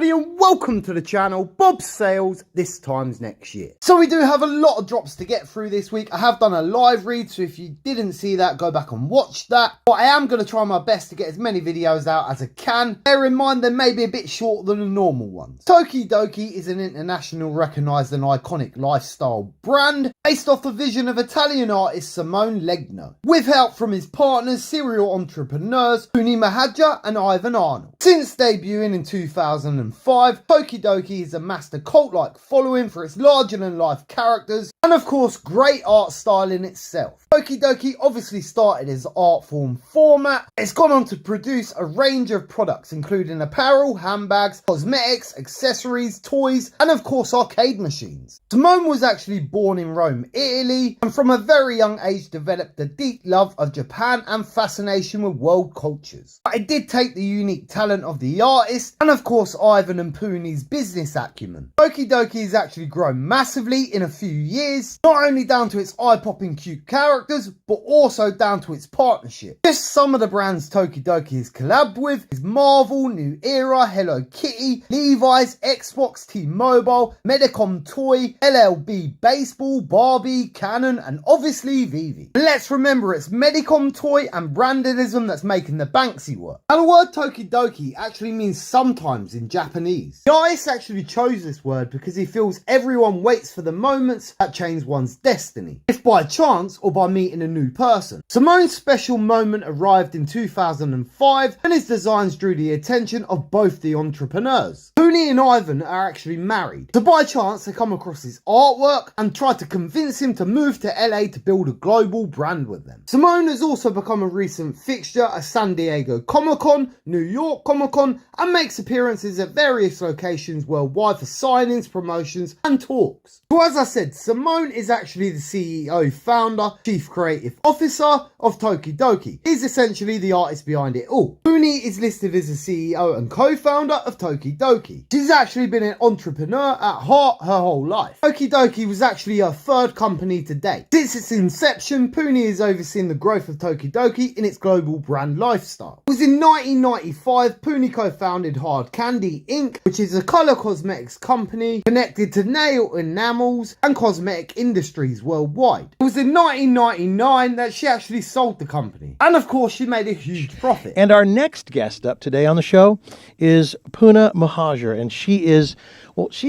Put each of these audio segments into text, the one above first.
everybody and welcome to the channel, Bob Sales, this time's next year. So we do have a lot of drops to get through this week. I have done a live read, so if you didn't see that, go back and watch that. But I am going to try my best to get as many videos out as I can. Bear in mind they may be a bit shorter than the normal ones. Tokidoki is an international recognised and iconic lifestyle brand based off the vision of Italian artist Simone Legno, with help from his partners, serial entrepreneurs Puni Mahadja and Ivan Arnold. Since debuting in 2005, Tokidoki has amassed a cult-like following for its larger-than-life characters and, of course, great art style in itself. Tokidoki obviously started as art form format. It's gone on to produce a range of products, including apparel, handbags, cosmetics, accessories, toys, and, of course, arcade machines. Simone was actually born in Rome, Italy, and from a very young age developed a deep love of Japan and fascination with world cultures. But it did take the unique talent of the artist and of course Ivan and Puni's business acumen. Tokidoki has actually grown massively in a few years, not only down to its eye-popping cute characters but also down to its partnership. Just some of the brands Tokidoki has collabed with is Marvel, New Era, Hello Kitty, Levi's, Xbox, T-Mobile, Medicom Toy, LLB Baseball, Barbie, Canon and obviously Veve. And let's remember it's Medicom Toy and brandedism that's making the Banksy work. And the word Tokidoki actually means sometimes in Japanese. The artist actually chose this word because he feels everyone waits for the moments that change one's destiny, if by chance or by meeting a new person. Simone's special moment arrived in 2005 and his designs drew the attention of both the entrepreneurs. Puni and Ivan are actually married, so by chance they come across his artwork and try to convince him to move to LA to build a global brand with them. Simone has also become a recent fixture at San Diego Comic-Con, New York Comic-Con, and makes appearances at various locations worldwide for signings, promotions and talks. So as I said, Simone is actually the CEO, founder, chief creative officer of Tokidoki. He's essentially the artist behind it all. Puni is listed as the CEO and co-founder of Tokidoki. She's actually been an entrepreneur at heart her whole life. Tokidoki was actually her third company to date. Since its inception, Puni has overseen the growth of Tokidoki in its global brand lifestyle. It was in 1995 Puni co-founded Hard Candy Inc., which is a colour cosmetics company connected to nail enamels and cosmetic industries worldwide. It was in 1999 that she actually sold the company. And of course she made a huge profit. And our next guest up today on the show is Puni Mahadja, and she's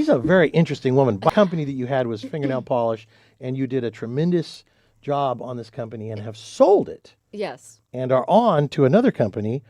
a very interesting woman. The company that you had was Fingernail Polish, and you did a tremendous job on this company and have sold it. Yes. And are on to another company,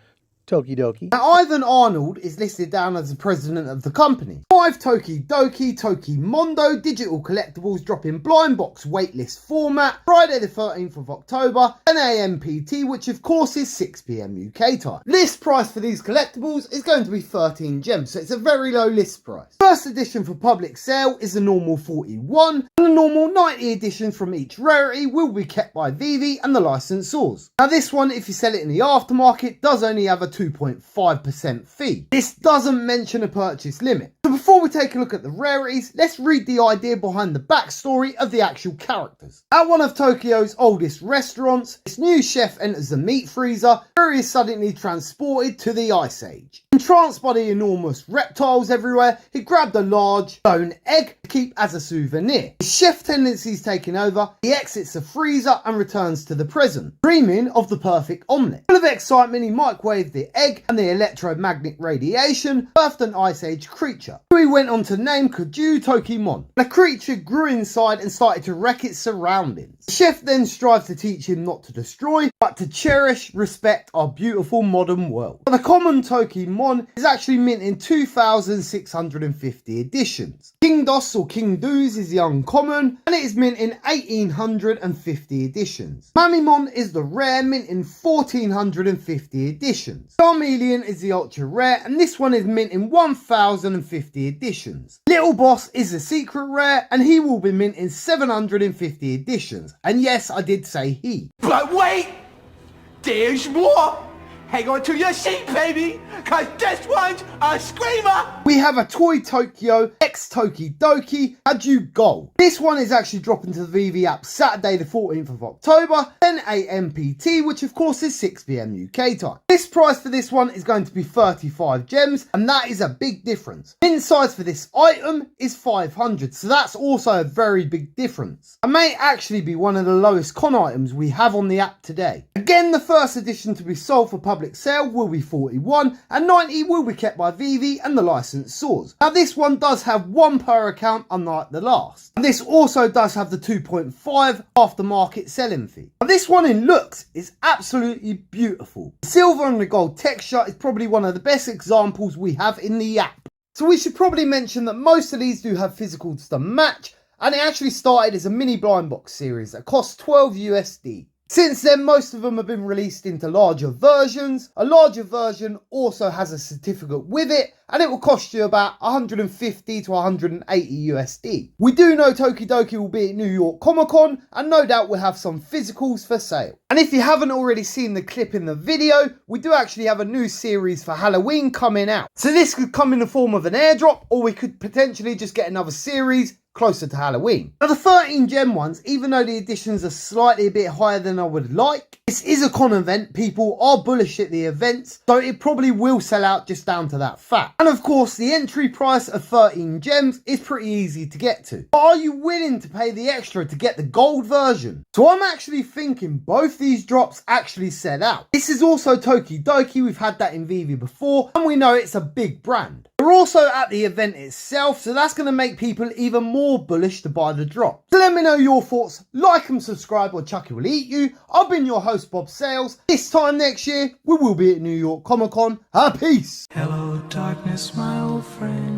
Tokidoki. Now, Ivan Arnold is listed down as the president of the company. 5 Tokidoki, Tokimondo digital collectibles drop in blind box waitlist format Friday the 13th of October, 10 AM PT, which of course is 6 PM UK time. List price for these collectibles is going to be 13 gems, so it's a very low list price. First edition for public sale is the normal 41, and the normal 90 editions from each rarity will be kept by Veve and the licensors. Now this one, if you sell it in the aftermarket, does only have a 2.5% fee. This doesn't mention a purchase limit. So before we take a look at the rarities, let's read the idea behind the backstory of the actual characters. At one of Tokyo's oldest restaurants, this new chef enters the meat freezer where he is suddenly transported to the Ice Age. Entranced by the enormous reptiles everywhere, he grabbed a large stone egg to keep as a souvenir. His chef tendencies taking over, he exits the freezer and returns to the present, dreaming of the perfect omelette. Full of excitement, he microwaved the egg and the electromagnetic radiation birthed an Ice Age creature, who he went on to name Tokimon. The creature grew inside and started to wreck its surroundings. The chef then strives to teach him not to destroy, but to cherish, respect our beautiful modern world. But the common Tokimon is actually mint in 2,650 editions. King Dos or King Doos is the uncommon, and it is mint in 1,850 editions. Mamimon is the rare, mint in 1,450 editions. Charmeleon is the ultra rare, and this one is mint in 1,050 editions. Little Boss is the secret rare, and he will be mint in 750 editions. And yes, I did say he. But wait! There's more! hang on to your seat, baby, cause this one's a screamer. We have a Toy Tokyo X Tokidoki Pudgy Gold. This one is actually dropping to the Veve app Saturday the 14th of October, 10 AM PT, which of course is 6 PM UK time. This price for this one is going to be 35 gems, and that is a big difference. Min size for this item is 500, so that's also a very big difference. It may actually be one of the lowest con items we have on the app today. Again, the first edition to be sold for public sale will be 41, and 90 will be kept by Veve and the licensed stores. Now this one does have one per account, unlike the last. And this also does have the 2.5 aftermarket selling fee. Now this one in looks is absolutely beautiful. The silver and the gold texture is probably one of the best examples we have in the app. So we should probably mention that most of these do have physicals to match, and it actually started as a mini blind box series that cost 12 USD. Since then, most of them have been released into larger versions. A larger version also has a certificate with it, and it will cost you about 150 to 180 USD. We do know Tokidoki will be at New York Comic Con, and no doubt we'll have some physicals for sale. And if you haven't already seen the clip in the video, we do actually have a new series for Halloween coming out. So this could come in the form of an airdrop, or we could potentially just get another series closer to Halloween. Now the 13 gem ones, even though the editions are slightly a bit higher than I would like, this is a con event, people are bullish at the events, so it probably will sell out just down to that fact. And of course the entry price of 13 gems is pretty easy to get to. But are you willing to pay the extra to get the gold version? So I'm actually thinking both these drops actually sell out. This is also Tokidoki, we've had that in Veve before, and we know it's a big brand. We're also at the event itself, so that's going to make people even more bullish to buy the drop. So let me know your thoughts, like and subscribe or Chucky will eat you. I've been your host Bob Sales. This time next year we will be at New York Comic Con. Peace. Hello darkness, my old friend.